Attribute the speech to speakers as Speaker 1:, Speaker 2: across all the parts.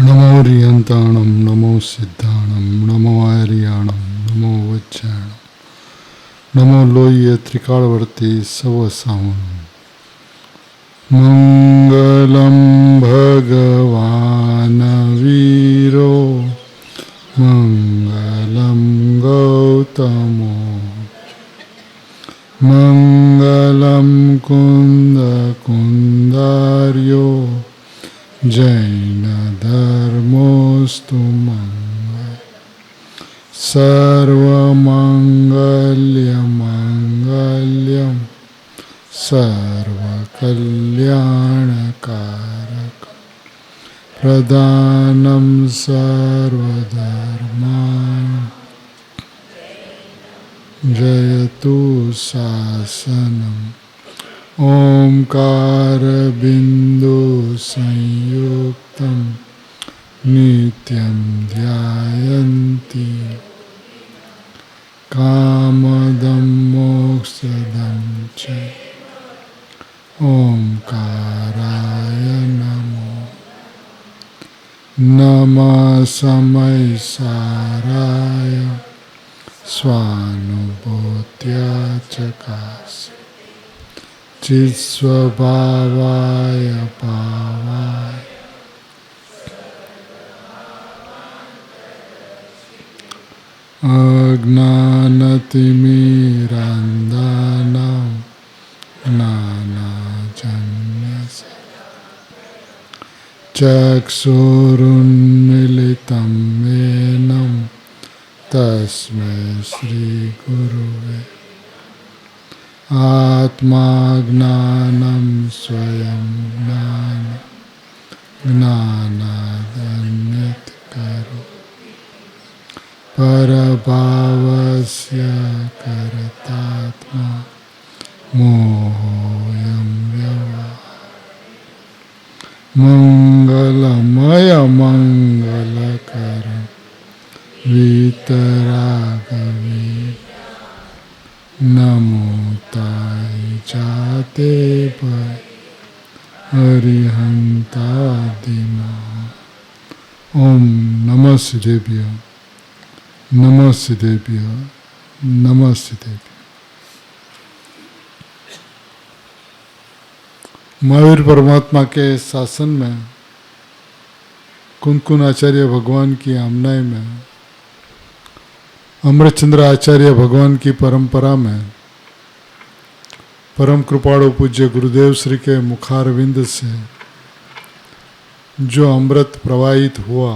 Speaker 1: नमो रियंताणं नमो सिद्धाणं नमो आर्याणं नमो वज्राणं नमो लोह्य त्रिकालवर्ती सवसावनं मंगलं भगवान् वीरो मंगलं गौतमो मंगलं कुंद कुंदार्यो जैन धर्मोस्तु मंगल सर्वमंगल्यं सर्वकल्याणकारक प्रदानं सर्वधर्मान् जयतु शासनम् ओंकार बिंदु संयुक्तं नित्यं ध्यायन्ति कामदं मोक्षदं च ओंकाराय नमो नमः समय साराय स्वानुभूत्या चकास चित्स्वभावाय भावाय अज्ञानतिमिरान्धानां ज्ञानाञ्जनशलाकया चक्षुरुन्मीलितं येन तस्मै श्रीगुरुवे आत्मा ज्ञानं स्वयं ज्ञानादन्यत्करो परभावस्य करतात्मा मोहोऽयं व्यवहारः मंगलमय मंगलकरं वीतरागवी नमो ताय जाते पर हरिहंतादिमा ओम नमः सिद्धेभ्य नमः सिद्धेभ्य नमः सिद्धेभ्य। महावीर परमात्मा के शासन में कुंकुन आचार्य भगवान की आमनाई में अमृतचंद्र आचार्य भगवान की परंपरा में परम कृपाणु पूज्य गुरुदेव श्री के मुखारविंद से जो अमृत प्रवाहित हुआ,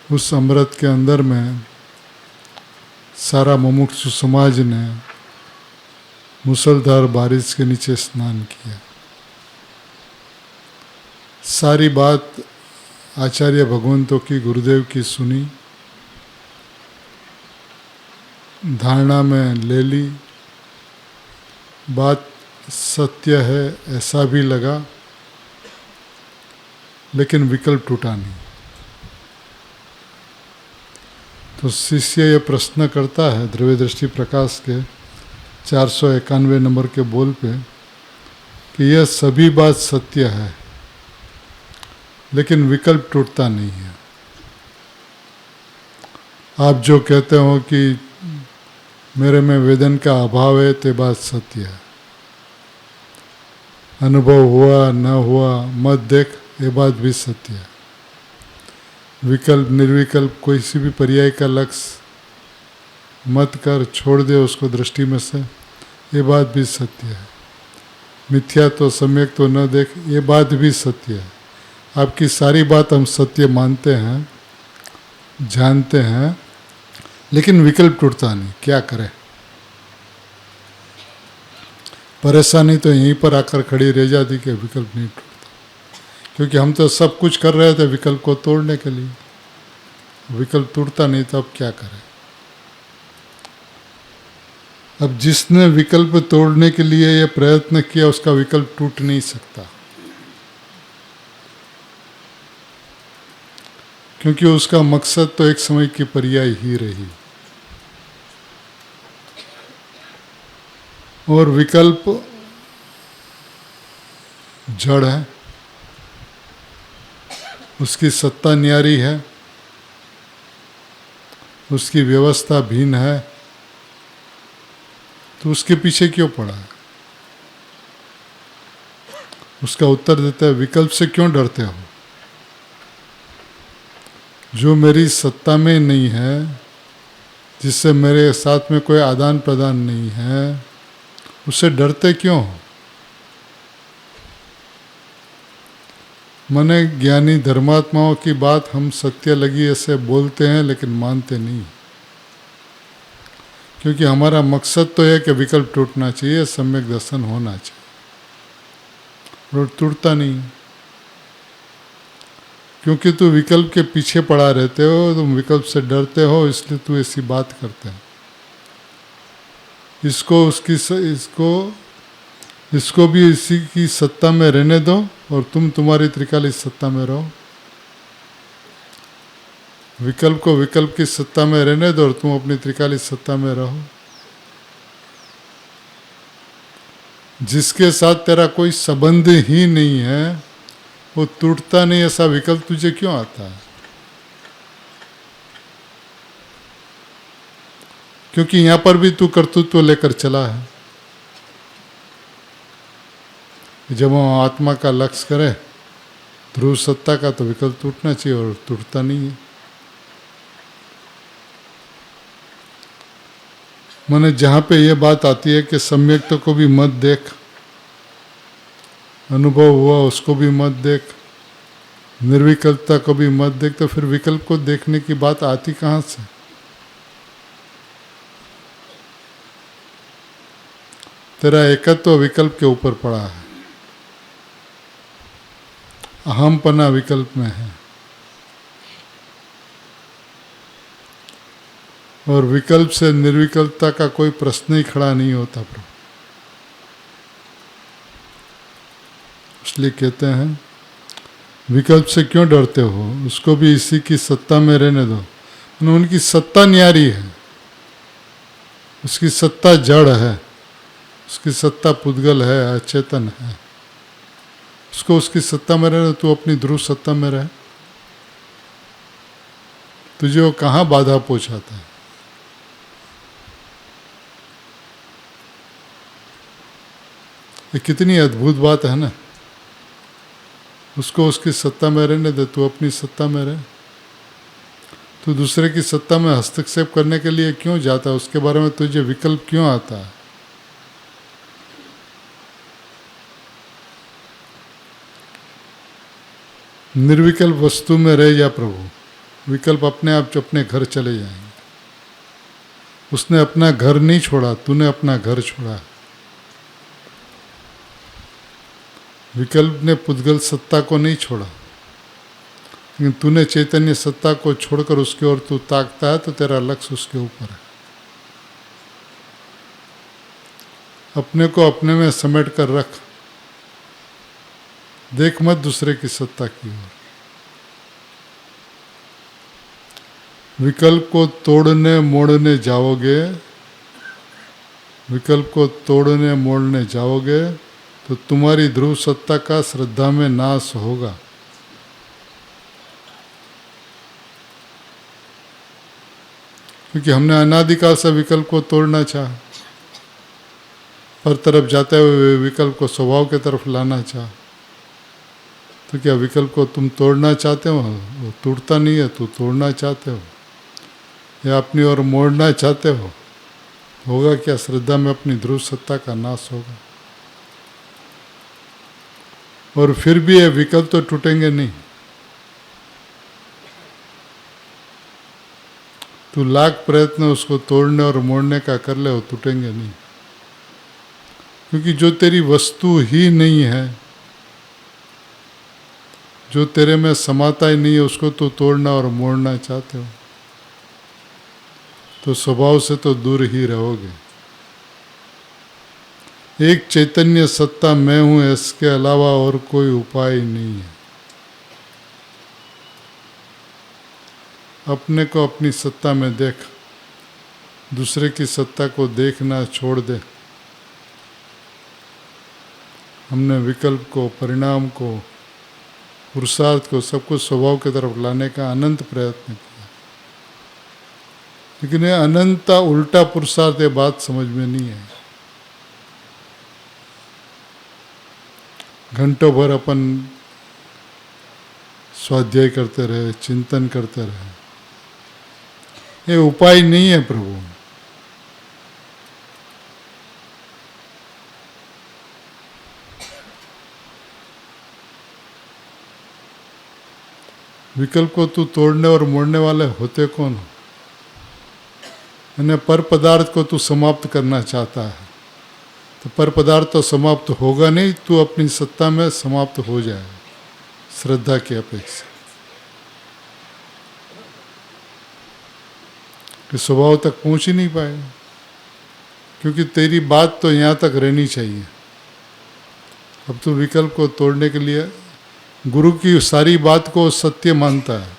Speaker 1: उस अमृत के अंदर में सारा मुमुक्षु समाज ने मुसलधार बारिश के नीचे स्नान किया। सारी बात आचार्य भगवंतों की गुरुदेव की सुनी, धारणा में ले ली, बात सत्य है ऐसा भी लगा, लेकिन विकल्प टूटा नहीं। तो शिष्य ये प्रश्न करता है द्रव्य दृष्टि प्रकाश के 491 नंबर के बोल पे कि यह सभी बात सत्य है, लेकिन विकल्प टूटता नहीं है। आप जो कहते हो कि मेरे में वेदन का अभाव है, ते बात सत्य है। अनुभव हुआ न हुआ मत देख, ये बात भी सत्य है। विकल्प निर्विकल्प कोई सी भी पर्याय का लक्ष्य मत कर, छोड़ दे उसको दृष्टि में से, ये बात भी सत्य है। मिथ्या तो सम्यक तो न देख, ये बात भी सत्य है। आपकी सारी बात हम सत्य मानते हैं, जानते हैं, लेकिन विकल्प टूटता नहीं। क्या करें? परेशानी तो यहीं पर आकर खड़ी रह जाती कि विकल्प नहीं टूटता, क्योंकि हम तो सब कुछ कर रहे थे विकल्प को तोड़ने के लिए। विकल्प टूटता नहीं तो अब क्या करें? अब जिसने विकल्प तोड़ने के लिए यह प्रयत्न किया, उसका विकल्प टूट नहीं सकता, क्योंकि उसका मकसद तो एक समय की पर्याय ही रही। और विकल्प जड़ है, उसकी सत्ता न्यारी है, उसकी व्यवस्था भिन्न है, तो उसके पीछे क्यों पड़ा है? उसका उत्तर देता है, विकल्प से क्यों डरते हो? जो मेरी सत्ता में नहीं है, जिससे मेरे साथ में कोई आदान प्रदान नहीं है, उससे डरते क्यों हो? मने ज्ञानी धर्मात्माओं की बात हम सत्य लगी ऐसे बोलते हैं, लेकिन मानते नहीं, क्योंकि हमारा मकसद तो है कि विकल्प टूटना चाहिए, सम्यक दर्शन होना चाहिए, और टूटता नहीं। क्योंकि तू विकल्प के पीछे पड़ा रहते हो, तुम विकल्प से डरते हो, इसलिए तू ऐसी बात करते हैं। इसको भी इसी की सत्ता में रहने दो, और तुम तुम्हारी त्रिकाली सत्ता में रहो। विकल्प को विकल्प की सत्ता में रहने दो, और तुम अपनी त्रिकाली सत्ता में रहो। जिसके साथ तेरा कोई संबंध ही नहीं है, वो टूटता नहीं, ऐसा विकल्प तुझे क्यों आता है? क्योंकि यहां पर भी तू कर्तृत्व लेकर चला है। जब हम आत्मा का लक्ष्य करें ध्रुव सत्ता का, तो विकल्प टूटना चाहिए, और टूटता नहीं है। माने जहाँ पे ये बात आती है कि सम्यक्ता को भी मत देख, अनुभव हुआ उसको भी मत देख, निर्विकल्पता को भी मत देख, तो फिर विकल्प को देखने की बात आती कहाँ से? तेरा एकत्व विकल्प के ऊपर पड़ा है, अहमपना विकल्प में है, और विकल्प से निर्विकल्पता का कोई प्रश्न ही खड़ा नहीं होता प्रभु। इसलिए कहते हैं, विकल्प से क्यों डरते हो, उसको भी इसी की सत्ता में रहने दो। उनकी सत्ता न्यारी है, उसकी सत्ता जड़ है, उसकी सत्ता पुद्गल है, अचेतन है। उसको उसकी सत्ता में रहने, तू अपनी ध्रुव सत्ता में रहे। तुझे वो कहाँ बाधा पहुंचाता है? ये कितनी अद्भुत बात है ना। उसको उसकी सत्ता में रहने दे, तू अपनी सत्ता में रहे। तू दूसरे की सत्ता में हस्तक्षेप करने के लिए क्यों जाता है? उसके बारे में तुझे विकल्प क्यों आता है? निर्विकल्प वस्तु में रह जा प्रभु, विकल्प अपने आप अपने घर चले जाएंगे। उसने अपना घर नहीं छोड़ा, तूने अपना घर छोड़ा। विकल्प ने पुद्गल सत्ता को नहीं छोड़ा, लेकिन तूने चैतन्य सत्ता को छोड़कर उसकी ओर तू ताकता है, तो तेरा लक्ष्य उसके ऊपर है। अपने को अपने में समेट कर रख, देख मत दूसरे की सत्ता की ओर। विकल्प को तोड़ने मोड़ने जाओगे, विकल्प को तोड़ने मोड़ने जाओगे, तो तुम्हारी ध्रुव सत्ता का श्रद्धा में नाश होगा। क्योंकि हमने अनादिकाल से विकल्प को तोड़ना चाहा, पर तरफ जाते हुए विकल्प को स्वभाव के तरफ लाना चाहा। तो क्या विकल्प को तुम तोड़ना चाहते हो? वो टूटता नहीं है, तू तोड़ना चाहते हो, या अपनी ओर मोड़ना चाहते हो। होगा क्या? श्रद्धा में अपनी ध्रुव सत्ता का नाश होगा। और फिर भी ये विकल्प तो टूटेंगे नहीं। तू लाख प्रयत्न उसको तोड़ने और मोड़ने का कर ले, वो टूटेंगे नहीं। क्योंकि जो तेरी वस्तु ही नहीं है, जो तेरे में समाता ही नहीं है, उसको तो तोड़ना और मोड़ना चाहते हो, तो स्वभाव से तो दूर ही रहोगे। एक चैतन्य सत्ता मैं हूं, इसके अलावा और कोई उपाय नहीं है। अपने को अपनी सत्ता में देख, दूसरे की सत्ता को देखना छोड़ दे। हमने विकल्प को, परिणाम को, पुरुषार्थ को सबको स्वभाव की तरफ लाने का अनंत प्रयत्न किया, लेकिन ये अनंता उल्टा पुरुषार्थ, ये बात समझ में नहीं है। घंटों भर अपन स्वाध्याय करते रहे, चिंतन करते रहे, ये उपाय नहीं है प्रभु। विकल्प को तू तोड़ने और मोड़ने वाले होते कौन हो? यानी पर पदार्थ को तू समाप्त करना चाहता है, तो पर पदार्थ तो समाप्त होगा नहीं, तू अपनी सत्ता में समाप्त हो जाए श्रद्धा की अपेक्षा। कि स्वभाव तक पहुंच ही नहीं पाएगा, क्योंकि तेरी बात तो यहाँ तक रहनी चाहिए। अब तू विकल्प को तोड़ने के लिए गुरु की सारी बात को सत्य मानता है,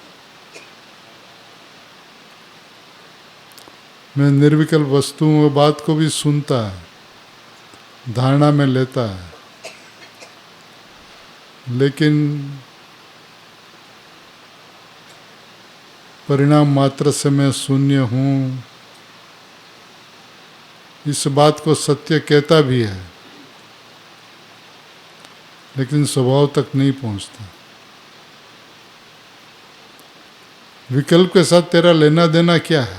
Speaker 1: मैं निर्विकल्प वस्तु हूँ, वो बात को भी सुनता है, धारणा में लेता है, लेकिन परिणाम मात्र से मैं शून्य हूँ, इस बात को सत्य कहता भी है, लेकिन स्वभाव तक नहीं पहुंचता। विकल्प के साथ तेरा लेना देना क्या है?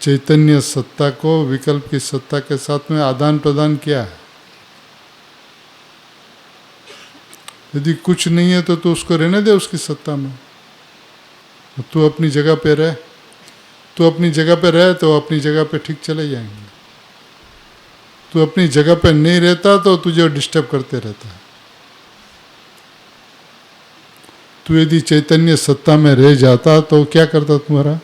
Speaker 1: चैतन्य सत्ता को विकल्प की सत्ता के साथ में आदान प्रदान क्या है? यदि कुछ नहीं है तो तू उसको रहने दे उसकी सत्ता में, तू अपनी जगह पे रह। तू अपनी जगह पे रह तो अपनी जगह पे ठीक चले जाएंगे। तू अपनी जगह पे नहीं रहता तो तुझे डिस्टर्ब करते रहता है। तू यदि चैतन्य सत्ता में रह जाता तो क्या करता तुम्हारा?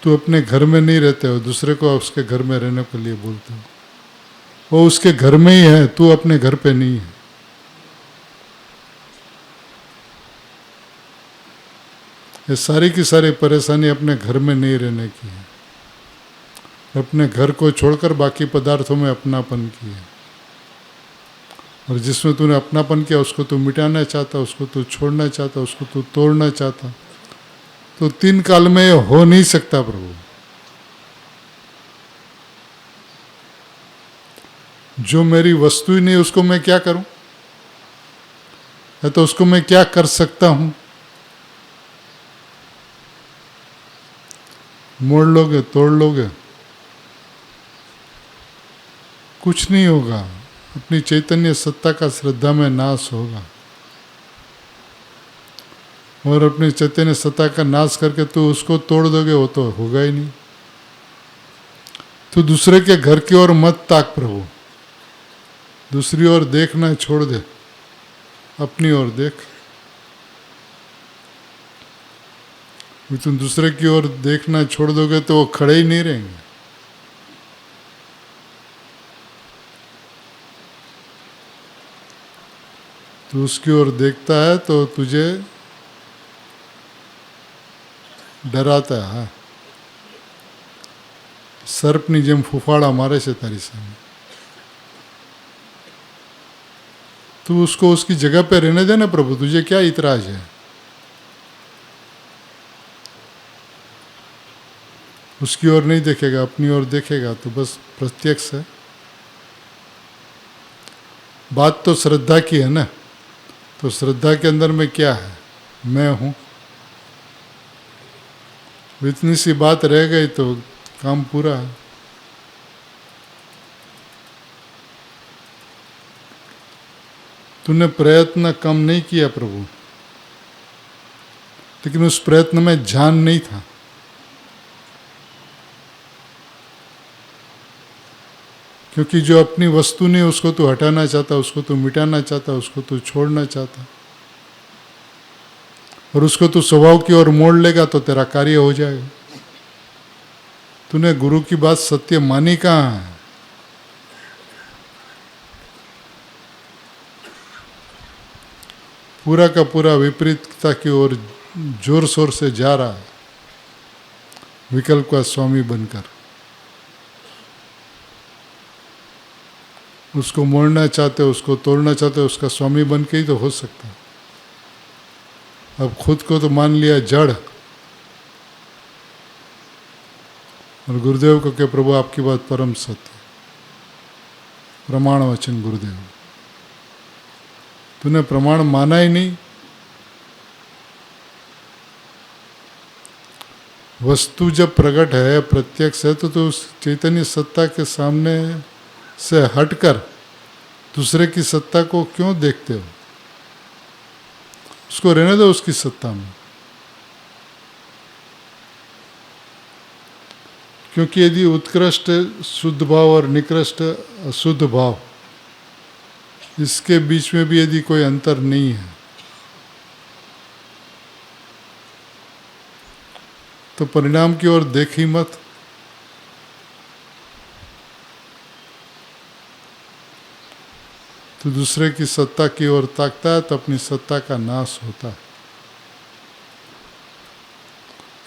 Speaker 1: तू अपने घर में नहीं रहते हो, दूसरे को उसके घर में रहने के लिए बोलते हो। वो उसके घर में ही है, तू अपने घर पे नहीं है। ये सारी की सारी परेशानी अपने घर में नहीं रहने की है, अपने घर को छोड़कर बाकी पदार्थों में अपनापन की है। और जिसमें तूने अपनापन किया उसको तू मिटाना चाहता, उसको तू छोड़ना चाहता, उसको तू तोड़ना चाहता, तो तीन काल में ये हो नहीं सकता प्रभु। जो मेरी वस्तु ही नहीं उसको मैं क्या करूं? या तो उसको मैं क्या कर सकता हूं? मोड़ लोगे, तोड़ लोगे, कुछ नहीं होगा। अपनी चैतन्य सत्ता का श्रद्धा में नाश होगा, और अपनी चैतन्य सत्ता का नाश करके तू उसको तोड़ दोगे, वो तो होगा ही नहीं। तू दूसरे के घर की ओर मत ताक प्रभु, दूसरी ओर देखना छोड़ दे, अपनी ओर देख। तुम दूसरे की ओर देखना छोड़ दोगे तो वो खड़े ही नहीं रहेंगे। तू उसकी ओर देखता है तो तुझे डराता है। सर्पनी जेम फुफाड़ा मारे से तारी सामने, तू उसको उसकी जगह पे रहने देना प्रभु, तुझे क्या इतराज है? उसकी ओर नहीं देखेगा, अपनी ओर देखेगा तो बस प्रत्यक्ष है। बात तो श्रद्धा की है ना, तो श्रद्धा के अंदर में क्या है? मैं हूं। इतनी सी बात रह गई तो काम पूरा है। तूने प्रयत्न कम नहीं किया प्रभु, लेकिन उस प्रयत्न में ध्यान नहीं था। क्योंकि जो अपनी वस्तु नहीं उसको तू हटाना चाहता, उसको तू मिटाना चाहता, उसको तू छोड़ना चाहता, और उसको तू स्वभाव की ओर मोड़ लेगा तो तेरा कार्य हो जाएगा। तूने गुरु की बात सत्य मानी कहाँ है? पूरा का पूरा विपरीतता की ओर जोर शोर से जा रहा है, विकल्प का स्वामी बनकर। उसको मोड़ना चाहते हो, उसको तोड़ना चाहते हो, उसका स्वामी बन के ही तो हो सकता है। अब खुद को तो मान लिया जड़, और गुरुदेव को कि प्रभु आपकी बात परम सत्य, प्रमाण वचन गुरुदेव। तूने प्रमाण माना ही नहीं। वस्तु जब प्रकट है, प्रत्यक्ष है, तो तू उस चैतन्य सत्ता के सामने से हटकर दूसरे की सत्ता को क्यों देखते हो? उसको रहने दो उसकी सत्ता में। क्योंकि यदि उत्कृष्ट शुद्ध भाव और निकृष्ट अशुद्ध भाव, इसके बीच में भी यदि कोई अंतर नहीं है, तो परिणाम की ओर देख ही मत। तो दूसरे की सत्ता की ओर ताकता है तो अपनी सत्ता का नाश होता है।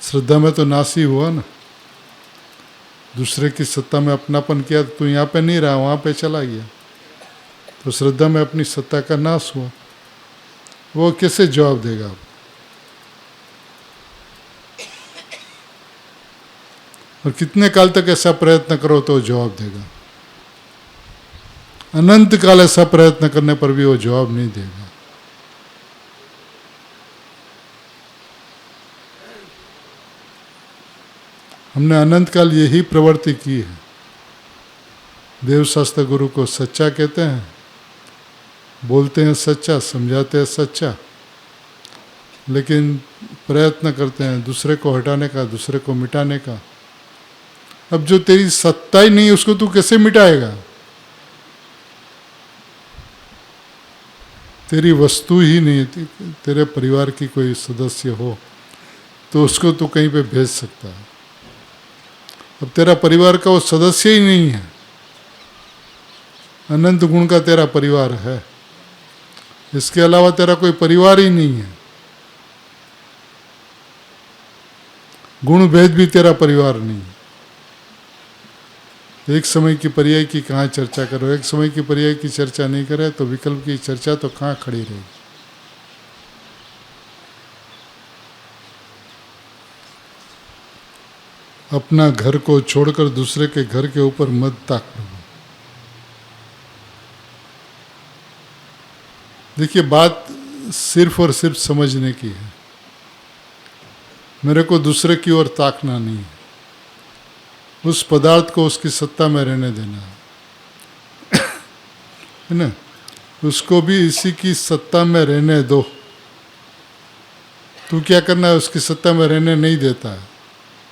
Speaker 1: श्रद्धा में तो नाश ही हुआ ना। दूसरे की सत्ता में अपनापन किया तो तू यहाँ पे नहीं रहा, वहाँ पे चला गया, तो श्रद्धा में अपनी सत्ता का नाश हुआ। वो कैसे जवाब देगा? और कितने काल तक ऐसा प्रयत्न करो तो जवाब देगा? अनंत काल ऐसा प्रयत्न करने पर भी वो जवाब नहीं देगा। हमने अनंत काल यही प्रवृत्ति की है। देवशास्त्र गुरु को सच्चा कहते हैं, बोलते हैं सच्चा, समझाते हैं सच्चा, लेकिन प्रयत्न करते हैं दूसरे को हटाने का, दूसरे को मिटाने का। अब जो तेरी सत्ता ही नहीं, उसको तू कैसे मिटाएगा? तेरी वस्तु ही नहीं, तेरे परिवार की कोई सदस्य हो तो उसको तू कहीं पे भेज सकता है। अब तेरा परिवार का वो सदस्य ही नहीं है। अनंत गुण का तेरा परिवार है, इसके अलावा तेरा कोई परिवार ही नहीं है। गुण भेद भी तेरा परिवार नहीं है। एक समय की पर्याय की कहाँ चर्चा करो, एक समय की पर्याय की चर्चा नहीं करे तो विकल्प की चर्चा तो कहाँ खड़ी रहेगी? अपना घर को छोड़कर दूसरे के घर के ऊपर मत ताको। देखिए, बात सिर्फ और सिर्फ समझने की है। मेरे को दूसरे की ओर ताकना नहीं है, उस पदार्थ को उसकी सत्ता में रहने देना है ना। उसको भी इसी की सत्ता में रहने दो। तू क्या करना है? उसकी सत्ता में रहने नहीं देता है,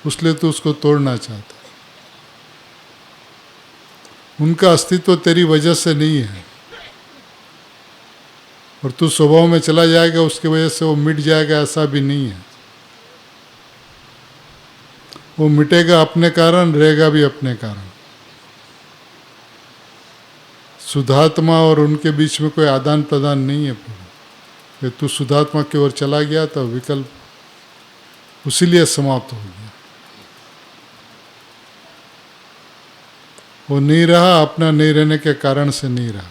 Speaker 1: उसलिए तू उसको तोड़ना चाहता है। उनका अस्तित्व तेरी वजह से नहीं है, और तू स्वभाव में चला जाएगा उसकी वजह से वो मिट जाएगा, ऐसा भी नहीं है। वो मिटेगा अपने कारण, रहेगा भी अपने कारण। शुद्धात्मा और उनके बीच में कोई आदान प्रदान नहीं है। कि तू शुद्धात्मा की ओर चला गया तो विकल्प उसीलिए समाप्त हो गया। वो नहीं रहा, अपना नहीं रहने के कारण से नहीं रहा।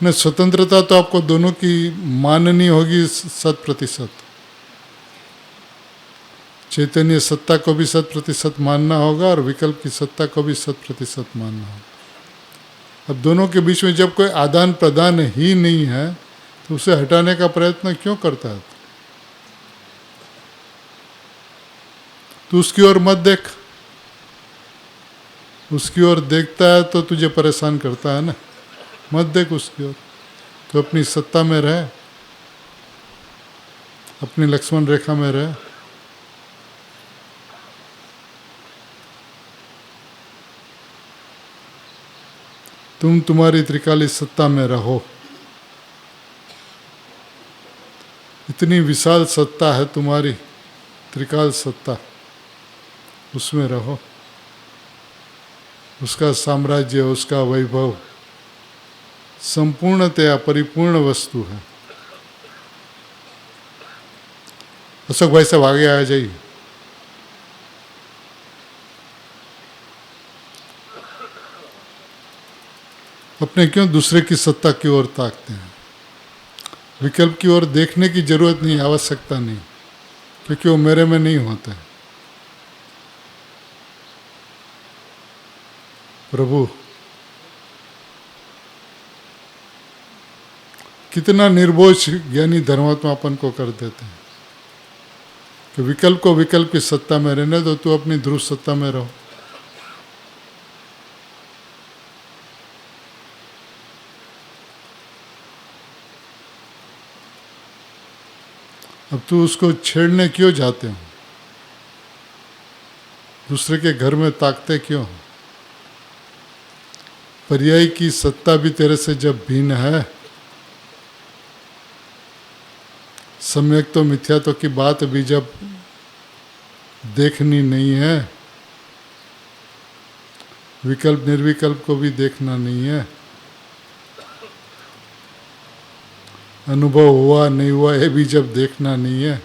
Speaker 1: न स्वतंत्रता तो आपको दोनों की माननी होगी 100%। चैतन्य सत्ता को भी 100% मानना होगा और विकल्प की सत्ता को भी 100% मानना होगा। अब दोनों के बीच में जब कोई आदान प्रदान ही नहीं है तो उसे हटाने का प्रयत्न क्यों करता है? तू उसकी ओर मत देख। उसकी ओर देखता है तो तुझे परेशान करता है ना। मत देख उसकी ओर, तो अपनी सत्ता में रह, अपनी लक्ष्मण रेखा में रह। तुम तुम्हारी त्रिकाली सत्ता में रहो। इतनी विशाल सत्ता है तुम्हारी, त्रिकाल सत्ता, उसमें रहो। उसका साम्राज्य, उसका वैभव संपूर्णतया परिपूर्ण वस्तु है। अशोक भाई साहब आगे आ जाइए। अपने क्यों दूसरे की सत्ता की ओर ताकते हैं? विकल्प की ओर देखने की जरूरत नहीं, आवश्यकता नहीं, क्योंकि वो मेरे में नहीं होते। प्रभु कितना निर्बोझ ज्ञानी धर्मात्मापन को कर देते हैं कि विकल्प को विकल्प की सत्ता में रहने दो, तू अपनी ध्रुव सत्ता में रहो। अब तू उसको छेड़ने क्यों जाते हो? दूसरे के घर में ताकते क्यों? पर्याय की सत्ता भी तेरे से जब भिन्न है, सम्यक तो मिथ्यात्व की बात भी जब देखनी नहीं है, विकल्प निर्विकल्प को भी देखना नहीं है, अनुभव हुआ नहीं हुआ ये भी जब देखना नहीं है,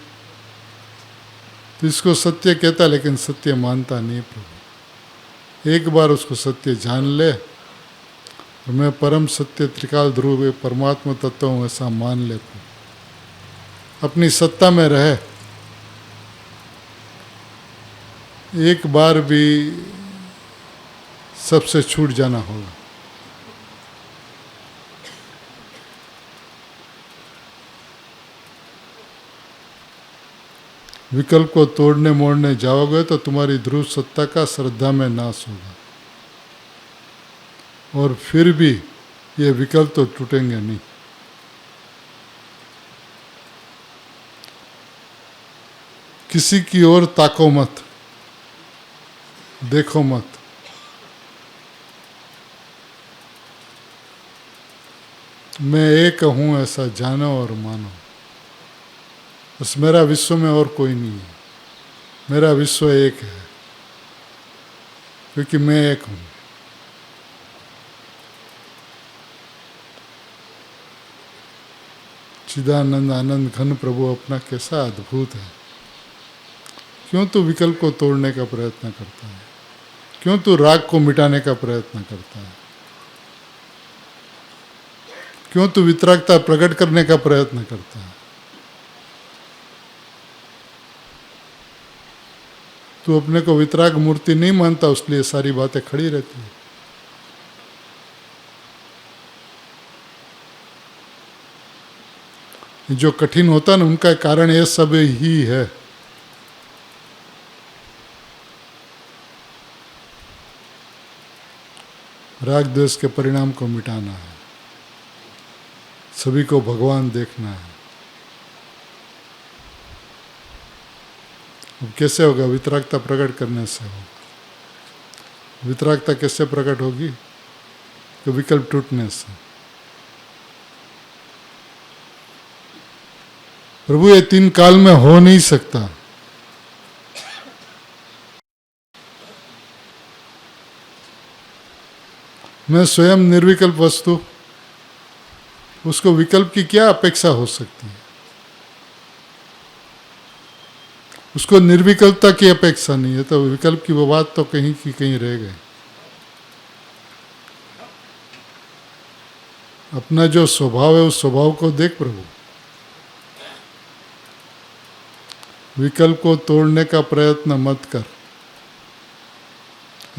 Speaker 1: तो इसको सत्य कहता, लेकिन सत्य मानता नहीं प्रभु। एक बार उसको सत्य जान ले, और मैं परम सत्य त्रिकाल ध्रुव परमात्मा तत्व हूँ ऐसा मान ले प्रभु। अपनी सत्ता में रहे, एक बार भी सबसे छूट जाना होगा। विकल्प को तोड़ने मोड़ने जाओगे तो तुम्हारी ध्रुव सत्ता का श्रद्धा में नाश होगा, और फिर भी ये विकल्प तो टूटेंगे नहीं। किसी की ओर ताको मत, देखो मत। मैं एक हूं ऐसा जानो और मानो। बस मेरा विश्व में और कोई नहीं है, मेरा विश्व एक है, क्योंकि मैं एक हूं। चिदानंद आनंद घन प्रभु अपना कैसा अद्भुत है। क्यों तू विकल्प को तोड़ने का प्रयत्न करता है? क्यों तू राग को मिटाने का प्रयत्न करता है? क्यों तू वितरागता प्रकट करने का प्रयत्न करता है? तू अपने को वितराग मूर्ति नहीं मानता, उसलिए सारी बातें खड़ी रहती है। जो कठिन होता है ना, उनका कारण ये सब ही है। राग द्वेष के परिणाम को मिटाना है, सभी को भगवान देखना है। अब कैसे होगा? वितरागता प्रकट करने से होगा। वितरागता कैसे प्रकट होगी? तो विकल्प टूटने से। प्रभु ये तीन काल में हो नहीं सकता। मैं स्वयं निर्विकल्प वस्तु, उसको विकल्प की क्या अपेक्षा हो सकती है? उसको निर्विकल्पता की अपेक्षा नहीं है, तो विकल्प की वो बात तो कहीं की कहीं रह गई। अपना जो स्वभाव है उस स्वभाव को देख प्रभु। विकल्प को तोड़ने का प्रयत्न मत कर,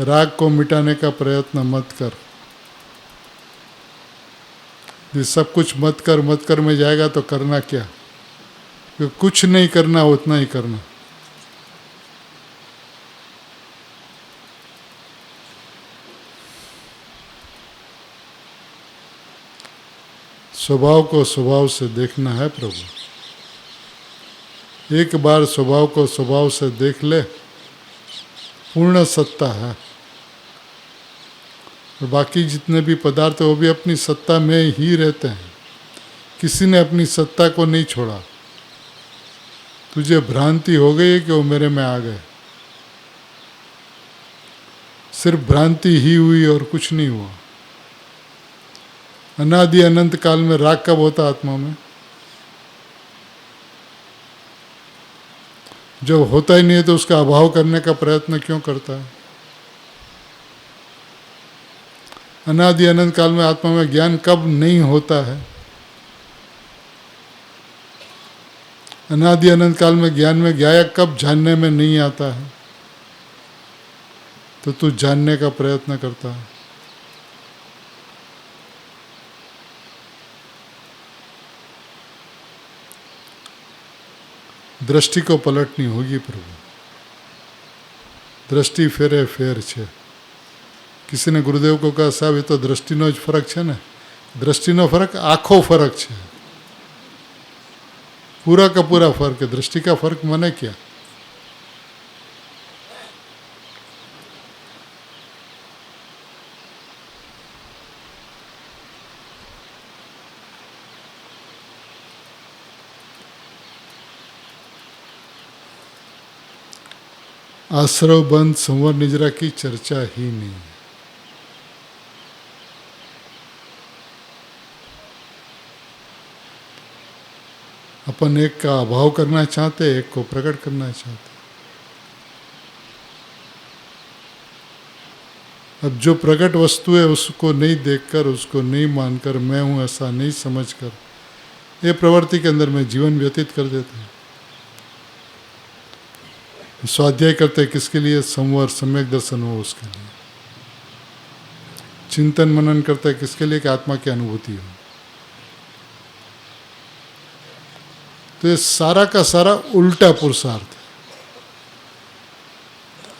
Speaker 1: राग को मिटाने का प्रयत्न मत कर। ये सब कुछ मत कर में जाएगा तो करना क्या? क्योंकि कुछ नहीं करना, उतना ही करना। स्वभाव को स्वभाव से देखना है प्रभु। एक बार स्वभाव को स्वभाव से देख ले, पूर्ण सत्ता है। और बाकी जितने भी पदार्थ है वो भी अपनी सत्ता में ही रहते हैं। किसी ने अपनी सत्ता को नहीं छोड़ा। तुझे भ्रांति हो गई है कि वो मेरे में आ गए, सिर्फ भ्रांति ही हुई और कुछ नहीं हुआ। अनादि अनंत काल में राग कब होता आत्मा में? जब होता ही नहीं है तो उसका अभाव करने का प्रयत्न क्यों करता है? अनादि अनंत काल में आत्मा में ज्ञान कब नहीं होता है? अनादि अनंत काल में ज्ञान में गया कब जानने में नहीं आता है? तो तू जानने का प्रयत्न करता है। दृष्टि को पलटनी होगी प्रभु। दृष्टि फेरे फेर छे। किसी ने गुरुदेव को कहा, साहब ये तो दृष्टिनो ज फरक छे ने। दृष्टिनो फरक आखो फरक छे, पूरा का पूरा फर्क है। दृष्टि का फर्क माने क्या? आश्रव बंद संवर निजरा की चर्चा ही नहीं। अपन एक का अभाव करना चाहते, एक को प्रकट करना चाहते। अब जो प्रकट वस्तु है उसको नहीं देखकर, उसको नहीं मानकर, मैं हूं ऐसा नहीं समझकर ये प्रवृत्ति के अंदर में जीवन व्यतीत कर देते हैं। स्वाध्याय करते हैं किसके लिए? संवर सम्यक दर्शन हो उसके लिए। चिंतन मनन करते हैं किसके लिए? कि आत्मा की अनुभूति हो। तो ये सारा का सारा उल्टा पुरुषार्थ है।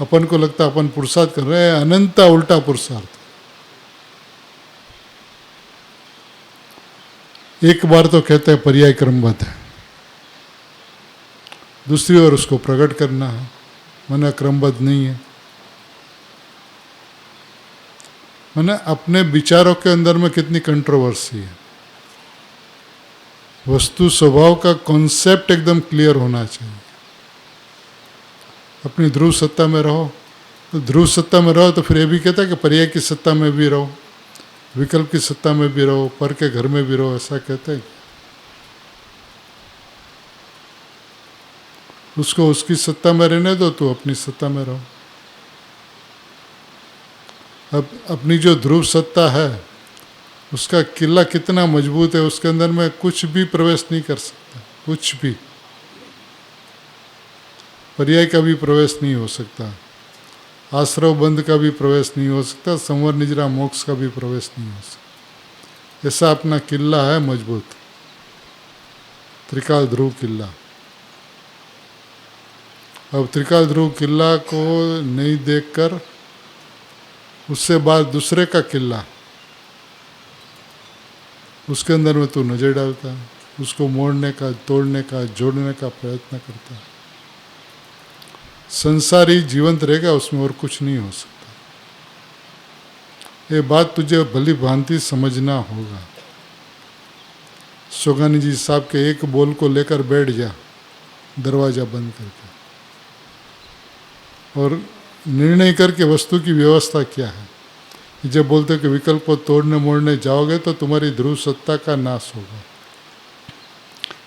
Speaker 1: अपन को लगता है अपन पुरुषार्थ कर रहे हैं, अनंता उल्टा पुरुषार्थ। एक बार तो कहते हैं पर्याय क्रमबद्ध है, दूसरी ओर उसको प्रकट करना है, माना क्रमबद्ध नहीं है। माना अपने विचारों के अंदर में कितनी कंट्रोवर्सी है। वस्तु स्वभाव का कॉन्सेप्ट एकदम क्लियर होना चाहिए। अपनी ध्रुव सत्ता में रहो, तो ध्रुव सत्ता में रहो तो फिर ये भी कहता है कि पर्याय की सत्ता में भी रहो, विकल्प की सत्ता में भी रहो, पर के घर में भी रहो, ऐसा कहते हैं। उसको उसकी सत्ता में रहने दो, तो अपनी सत्ता में रहो। अब अपनी जो ध्रुव सत्ता है उसका किला कितना मजबूत है, उसके अंदर में कुछ भी प्रवेश नहीं कर सकता, कुछ भी। पर्याय का भी प्रवेश नहीं हो सकता, आश्रव बंध का भी प्रवेश नहीं हो सकता, संवर निजरा मोक्ष का भी प्रवेश नहीं हो सकता। ऐसा अपना किला है मजबूत, त्रिकाल ध्रुव किला। अब त्रिकाल ध्रुव किला को नहीं देखकर उससे बाद दूसरे का किला, उसके अंदर में तू नजर डालता है, उसको मोड़ने का, तोड़ने का, जोड़ने का प्रयत्न करता है। संसार ही जीवंत रहेगा, उसमें और कुछ नहीं हो सकता। ये बात तुझे भली भांति समझना होगा। सोगानी जी साहब के एक बोल को लेकर बैठ जा, दरवाजा बंद करके, और निर्णय करके वस्तु की व्यवस्था क्या है। जब बोलते हो कि विकल्प को तोड़ने मोड़ने जाओगे तो तुम्हारी ध्रुव सत्ता का नाश होगा।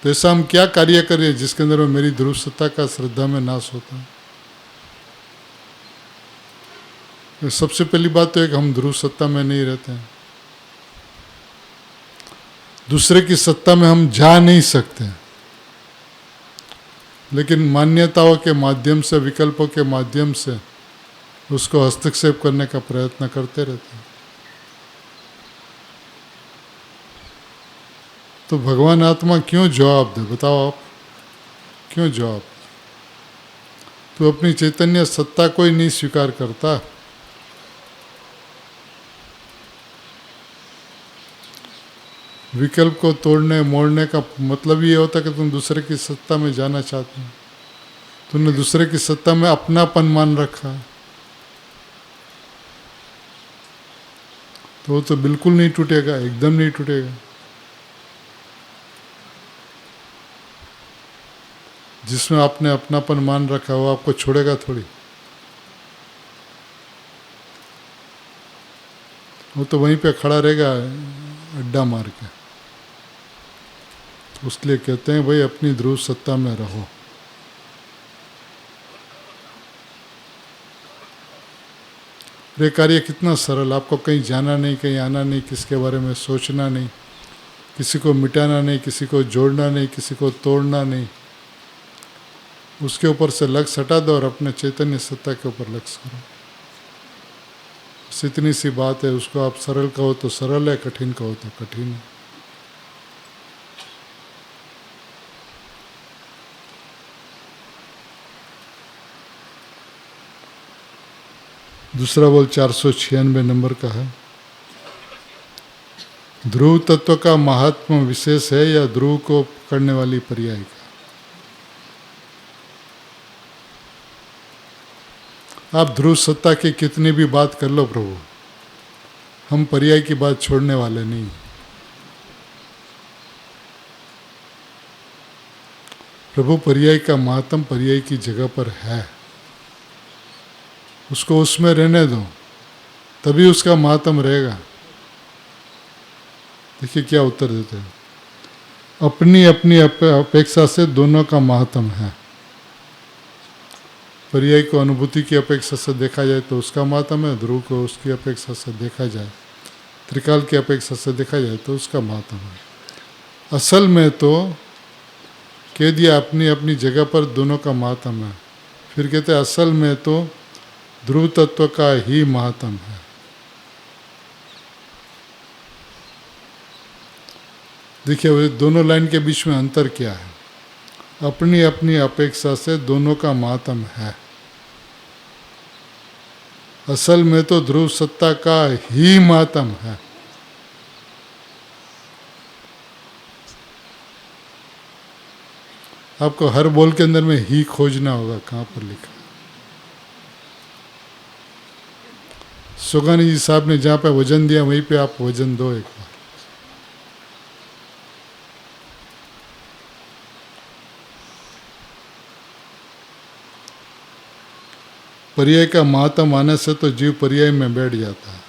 Speaker 1: तो ऐसा हम क्या कार्य करें जिसके अंदर में मेरी ध्रुव सत्ता का श्रद्धा में नाश होता है? तो सबसे पहली बात तो एक, हम ध्रुव सत्ता में नहीं रहते हैं। दूसरे की सत्ता में हम जा नहीं सकते, लेकिन मान्यताओं के माध्यम से, विकल्पों के माध्यम से उसको हस्तक्षेप करने का प्रयत्न करते रहते हैं। तो भगवान आत्मा क्यों जवाब दे? बताओ आप, क्यों जवाब? तो अपनी चैतन्य सत्ता को ही नहीं स्वीकार करता। विकल्प को तोड़ने मोड़ने का मतलब ये होता कि तुम दूसरे की सत्ता में जाना चाहते हो, तुमने दूसरे की सत्ता में अपनापन मान रखा है। तो वो तो बिल्कुल नहीं टूटेगा, एकदम नहीं टूटेगा। जिसमें आपने अपनापन मान रखा वो आपको छोड़ेगा थोड़ी। वो तो वहीं पे खड़ा रहेगा अड्डा मार के। उसलिए कहते हैं भाई अपनी ध्रुव सत्ता में रहो। ये कार्य कितना सरल, आपको कहीं जाना नहीं, कहीं आना नहीं, किसके बारे में सोचना नहीं, किसी को मिटाना नहीं, किसी को जोड़ना नहीं, किसी को तोड़ना नहीं, उसके ऊपर से लक्ष्य हटा दो और अपने चैतन्य सत्ता के ऊपर लक्ष्य करो। बस इतनी सी बात है। उसको आप सरल कहो तो सरल है, कठिन कहो तो कठिन है। दूसरा बोल 496 नंबर का है। ध्रुव तत्व का महात्मा विशेष है या ध्रुव को पकड़ने वाली पर्याय का? आप ध्रुव सत्ता की कितनी भी बात कर लो प्रभु, हम पर्याय की बात छोड़ने वाले नहीं। प्रभु पर्याय का महात्म पर्याय की जगह पर है, उसको उसमें रहने दो, तभी उसका महात्म रहेगा। देखिए क्या उत्तर देते हैं। अपनी अपनी अपेक्षा से दोनों का महात्म है। पर्याय को अनुभूति की अपेक्षा से देखा जाए तो उसका महात्म है, ध्रुव को उसकी अपेक्षा से देखा जाए, त्रिकाल की अपेक्षा से देखा जाए तो उसका महात्म है। असल में तो कह दिया अपनी अपनी जगह पर दोनों का महात्म है, फिर कहते हैं असल में तो ध्रुव तत्व का ही महात्म है। देखिए दोनों लाइन के बीच में अंतर क्या है। अपनी अपनी अपेक्षा से दोनों का महात्म है, असल में तो ध्रुव सत्ता का ही महात्म है। आपको हर बोल के अंदर में ही खोजना होगा, कहाँ पर लिखा। सुगानी जी साहब ने जहाँ पे वजन दिया वहीं पे आप वजन दो एक बार। पर्याय का महात्म आने से तो जीव पर्याय में बैठ जाता है।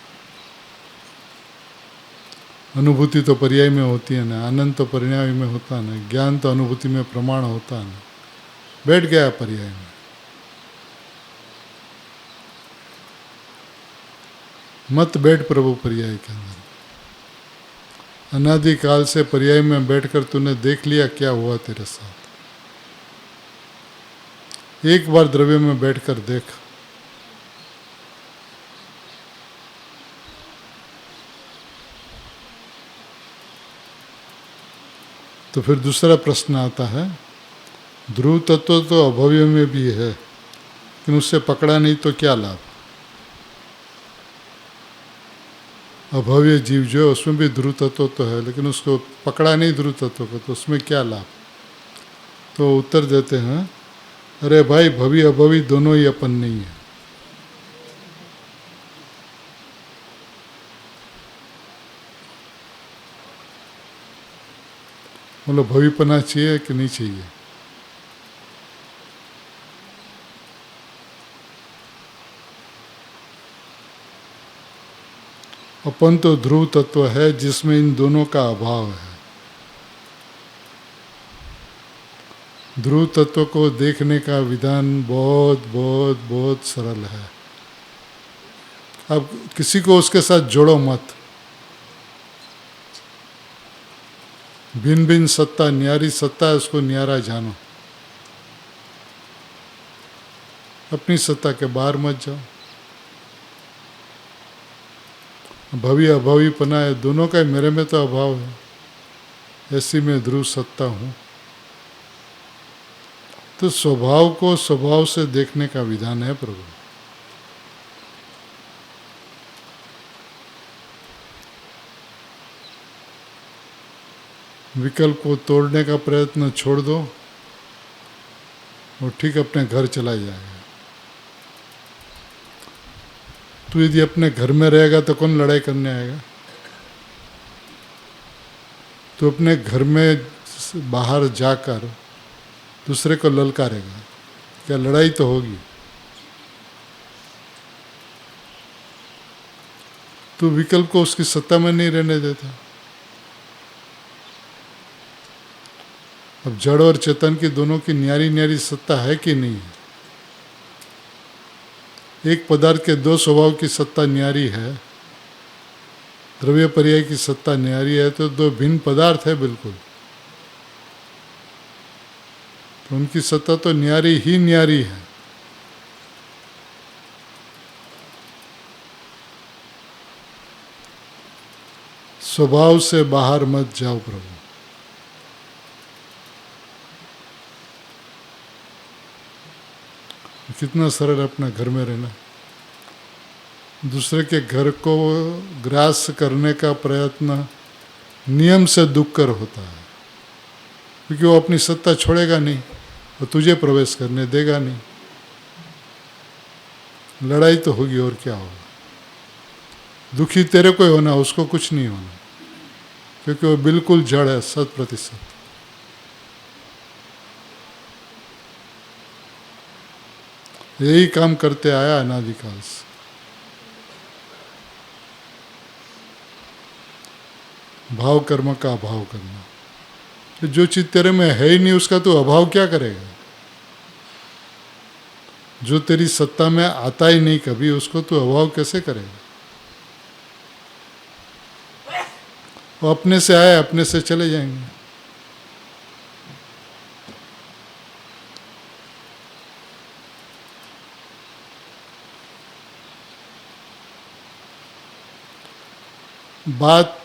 Speaker 1: अनुभूति तो पर्याय में होती है ना, आनंद तो पर्याय में होता है ना, ज्ञान तो अनुभूति में प्रमाण होता है ना, बैठ गया पर्याय में। मत बैठ प्रभु पर्याय के अंदर। अनादिकाल से पर्याय में बैठकर तूने देख लिया क्या हुआ तेरे साथ। एक बार द्रव्य में बैठकर देख। तो फिर दूसरा प्रश्न आता है, ध्रुव तत्व तो अभव्य में भी है, लेकिन उससे पकड़ा नहीं तो क्या लाभ। अभव्य जीव जो है उसमें भी ध्रुव तत्व तो है, लेकिन उसको पकड़ा नहीं ध्रुव तत्व को, तो उसमें क्या लाभ। तो उत्तर देते हैं, अरे भाई भवी अभवी दोनों ही अपन नहीं है। मतलब भवीपना चाहिए कि नहीं चाहिए। अपन तो ध्रुव तत्व है जिसमें इन दोनों का अभाव है। ध्रुव तत्व को देखने का विधान बहुत बहुत बहुत सरल है। अब किसी को उसके साथ जोड़ो मत। भिन्न भिन्न सत्ता, न्यारी सत्ता है, उसको न्यारा जानो। अपनी सत्ता के बाहर मत जाओ। भवी अभवी पना है, दोनों का मेरे में तो अभाव है, ऐसी मैं ध्रुव सत्ता हूँ। तो स्वभाव को स्वभाव से देखने का विधान है प्रभु। विकल्प को तोड़ने का प्रयत्न छोड़ दो और ठीक अपने घर चला जाएगा। तो यदि अपने घर में रहेगा तो कौन लड़ाई करने आएगा। तो अपने घर में बाहर जाकर दूसरे को ललकारेगा, क्या लड़ाई तो होगी। तो विकल्प को उसकी सत्ता में नहीं रहने देता। अब जड़ और चेतन की दोनों की न्यारी न्यारी सत्ता है कि नहीं है। एक पदार्थ के दो स्वभाव की सत्ता न्यारी है, द्रव्य पर्याय की सत्ता न्यारी है, तो दो भिन्न पदार्थ है बिल्कुल, तो उनकी सत्ता तो न्यारी ही न्यारी है। स्वभाव से बाहर मत जाओ प्रभु। कितना सरल अपना घर में रहना, दूसरे के घर को ग्रास करने का प्रयत्न नियम से दुख कर होता है, क्योंकि वो अपनी सत्ता छोड़ेगा नहीं और तुझे प्रवेश करने देगा नहीं। लड़ाई तो होगी और क्या होगा, दुखी तेरे को ही होना, उसको कुछ नहीं होना, क्योंकि वो बिल्कुल जड़ है 100%। यही काम करते आया अनादिकाल से। भाव कर्म का अभाव करना, तो जो चीज तेरे में है ही नहीं उसका तू अभाव क्या करेगा? जो तेरी सत्ता में आता ही नहीं कभी, उसको तू अभाव कैसे करेगा? वो अपने से आए अपने से चले जाएंगे। बात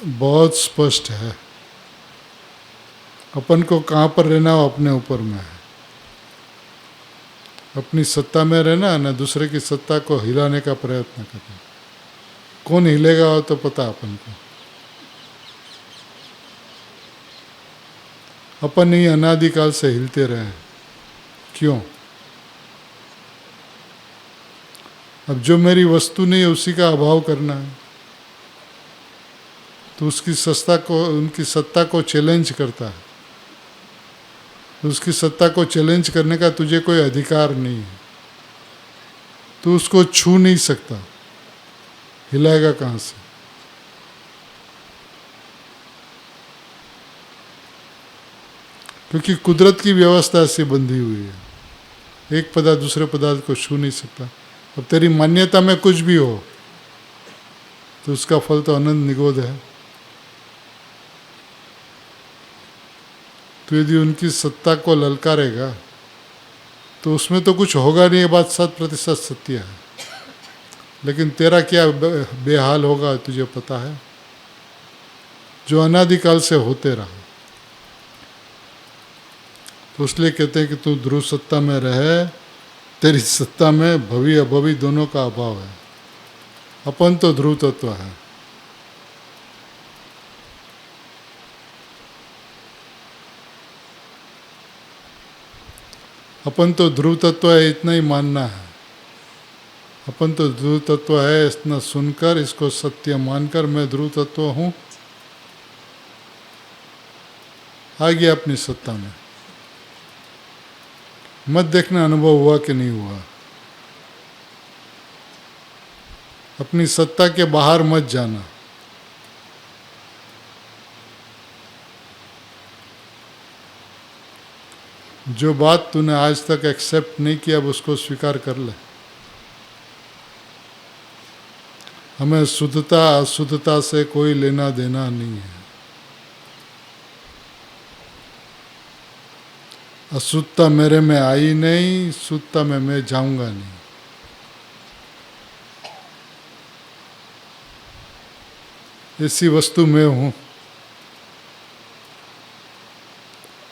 Speaker 1: बहुत स्पष्ट है, अपन को कहाँ पर रहना हो अपने ऊपर में है। अपनी सत्ता में रहना, न दूसरे की सत्ता को हिलाने का प्रयत्न करना। कौन हिलेगा हो तो पता अपन को। अपन ही अनादिकाल से हिलते रहे, क्यों? अब जो मेरी वस्तु नहीं है उसी का अभाव करना है, तो उसकी सत्ता को, उनकी सत्ता को चैलेंज करता है। उसकी सत्ता को चैलेंज करने का तुझे कोई अधिकार नहीं है, तू उसको छू नहीं सकता, हिलाएगा कहाँ से? क्योंकि कुदरत की व्यवस्था ऐसी बंधी हुई है, एक पदार्थ दूसरे पदार्थ को छू नहीं सकता। अब तेरी मान्यता में कुछ भी हो तो उसका फल तो अनंत निगोद है। तो यदि उनकी सत्ता को ललकारेगा तो उसमें तो कुछ होगा नहीं, ये बात 100% सत्य है। लेकिन तेरा क्या बेहाल होगा तुझे पता है, जो अनादिकाल से होते रहा। तो इसलिए कहते हैं कि तू ध्रुव सत्ता में रहे, तेरी सत्ता में भवी अभवी दोनों का अभाव है। अपन तो ध्रुव तत्व है। अपन तो ध्रुव तत्व है, इतना ही मानना है। अपन तो ध्रुव तत्व है, इतना सुनकर इसको सत्य मानकर मैं ध्रुव तत्व हूँ, आ गया अपनी सत्ता में। मत देखना अनुभव हुआ कि नहीं हुआ। अपनी सत्ता के बाहर मत जाना। जो बात तूने आज तक एक्सेप्ट नहीं किया अब उसको स्वीकार कर ले। हमें शुद्धता अशुद्धता से कोई लेना देना नहीं है। अशुद्धता मेरे में आई नहीं, शुद्धता में मैं जाऊंगा नहीं। ऐसी वस्तु मैं हूं।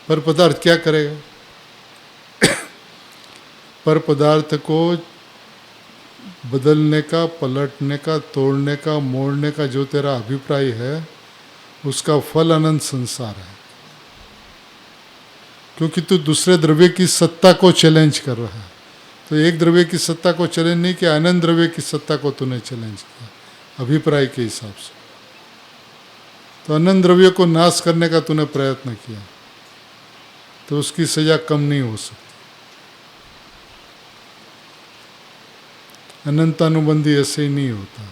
Speaker 1: पर पदार्थ क्या करेगा? पर पदार्थ को बदलने का, पलटने का, तोड़ने का, मोड़ने का जो तेरा अभिप्राय है, उसका फल अनंत संसार है। क्योंकि तू दूसरे द्रव्य की सत्ता को चैलेंज कर रहा है। तो एक द्रव्य की सत्ता को चैलेंज नहीं किया, अनंत द्रव्य की सत्ता को तूने चैलेंज किया अभिप्राय के हिसाब से। तो अनंत द्रव्य को नाश करने का तूने प्रयत्न किया, तो उसकी सजा कम नहीं हो सकती। अनंतानुबंधी ऐसे ही नहीं होता।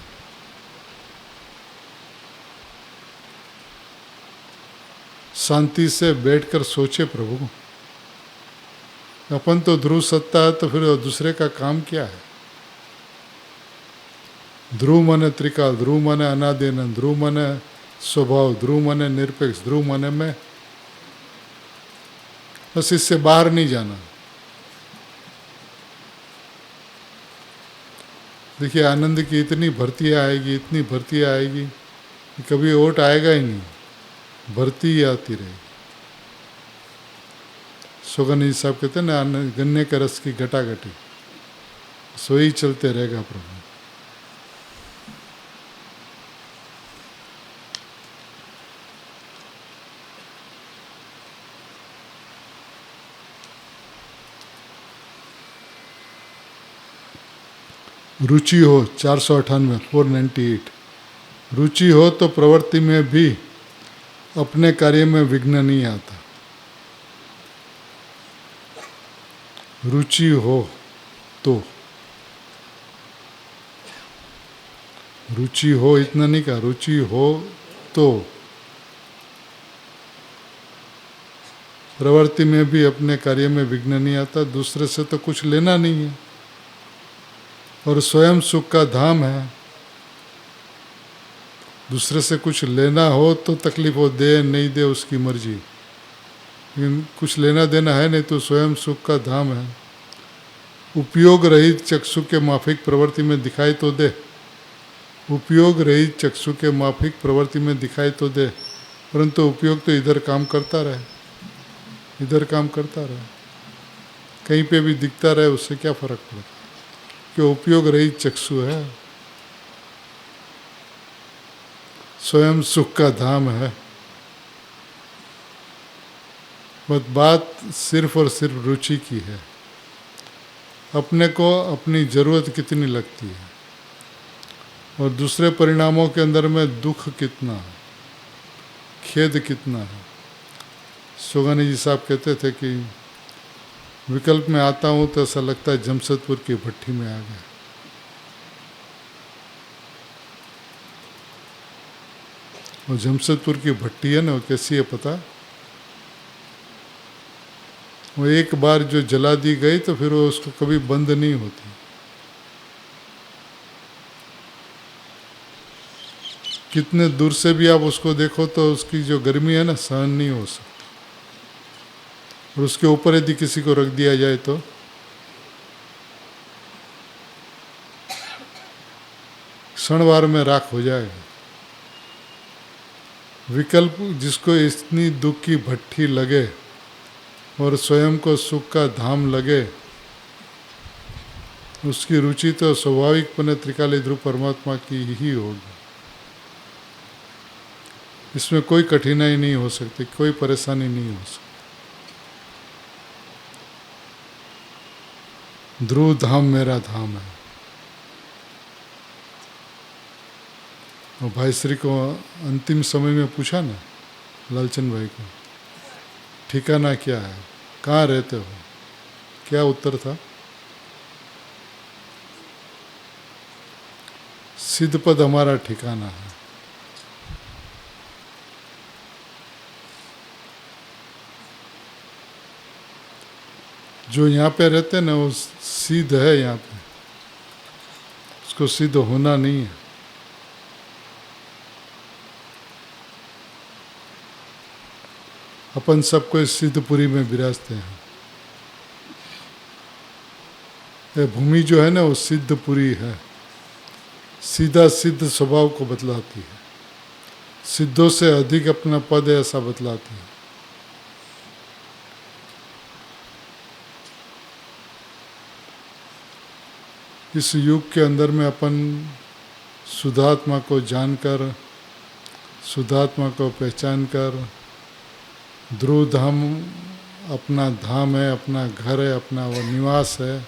Speaker 1: शांति से बैठकर सोचे प्रभु, अपन तो ध्रुव सत्ता है, तो फिर दूसरे का काम क्या है? ध्रुव माने त्रिकाल, ध्रुव माने अनादि अनंत, ध्रुव माने स्वभाव, ध्रुव माने निरपेक्ष, ध्रुव माने मैं। बस इससे बाहर नहीं जाना। देखिए आनंद की इतनी भर्तियाँ आएगी, इतनी भर्तियाँ आएगी कि कभी ओट आएगा ही नहीं, भर्ती ही आती रहेगी। सोगन जी साहब कहते हैं ना, गन्ने के रस की गटागटी, सो ही चलते रहेगा प्रभु। रुचि हो 498 498, रुचि हो तो प्रवृत्ति में भी अपने कार्य में विघ्न नहीं आता। रुचि हो तो, रुचि हो इतना नहीं कहा, रुचि हो तो प्रवृत्ति में भी अपने कार्य में विघ्न नहीं आता। दूसरे से तो कुछ लेना नहीं है और स्वयं सुख का धाम है। दूसरे से कुछ लेना हो तो तकलीफ हो, दे नहीं दे उसकी मर्जी, लेकिन कुछ लेना देना है नहीं तो स्वयं सुख का धाम है। उपयोग रहित चक्षु के माफिक प्रवृत्ति में दिखाई तो दे, उपयोग रहित चक्षु के माफिक प्रवृत्ति में दिखाई तो दे, परंतु उपयोग तो इधर काम करता रहे, इधर काम करता रहे, कहीं पे भी दिखता रहे, उससे क्या फर्क पड़ता, कि उपयोग रहित चक्षु है, स्वयं सुख का धाम है। बस बात सिर्फ और सिर्फ रुचि की है, अपने को अपनी ज़रूरत कितनी लगती है और दूसरे परिणामों के अंदर में दुख कितना है, खेद कितना है। सोगानी जी साहब कहते थे कि विकल्प में आता हूँ तो ऐसा लगता है जमशेदपुर की भट्टी में आ गया। और जमशेदपुर की भट्टी है ना, वो कैसी है पता, वो एक बार जो जला दी गई तो फिर वो उसको कभी बंद नहीं होती। कितने दूर से भी आप उसको देखो तो उसकी जो गर्मी है ना, सहन नहीं हो सकती। और उसके ऊपर यदि किसी को रख दिया जाए तो क्षणवार में राख हो जाएगा। विकल्प जिसको इतनी दुख की भट्टी लगे और स्वयं को सुख का धाम लगे, उसकी रुचि तो स्वाभाविकपणे त्रिकाली ध्रुव परमात्मा की ही होगी। इसमें कोई कठिनाई नहीं हो सकती, कोई परेशानी नहीं हो सकती। ध्रुव धाम मेरा धाम है। और भाई श्री को अंतिम समय में पूछा ना, लालचंद भाई को, ठिकाना क्या है, कहाँ रहते हो, क्या उत्तर था? सिद्ध पद हमारा ठिकाना है। जो यहाँ पे रहते हैं ना, वो सिद्ध है यहाँ पे, उसको सिद्ध होना नहीं है। अपन सबको इस सिद्धपुरी में विराजते हैं। ये भूमि जो है ना, वो सिद्धपुरी है, सीधा सिद्ध स्वभाव को बतलाती है, सिद्धों से अधिक अपना पद है ऐसा बतलाती है। इस युग के अंदर में अपन शुद्धात्मा को जानकर, शुद्धात्मा को पहचान कर, ध्रुव धाम अपना धाम है, अपना घर है, अपना वो निवास है,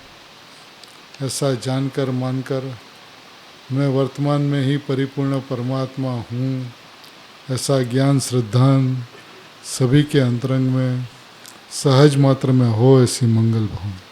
Speaker 1: ऐसा जानकर मानकर मैं वर्तमान में ही परिपूर्ण परमात्मा हूँ, ऐसा ज्ञान श्रद्धान सभी के अंतरंग में सहज मात्र में हो, ऐसी मंगल भावना।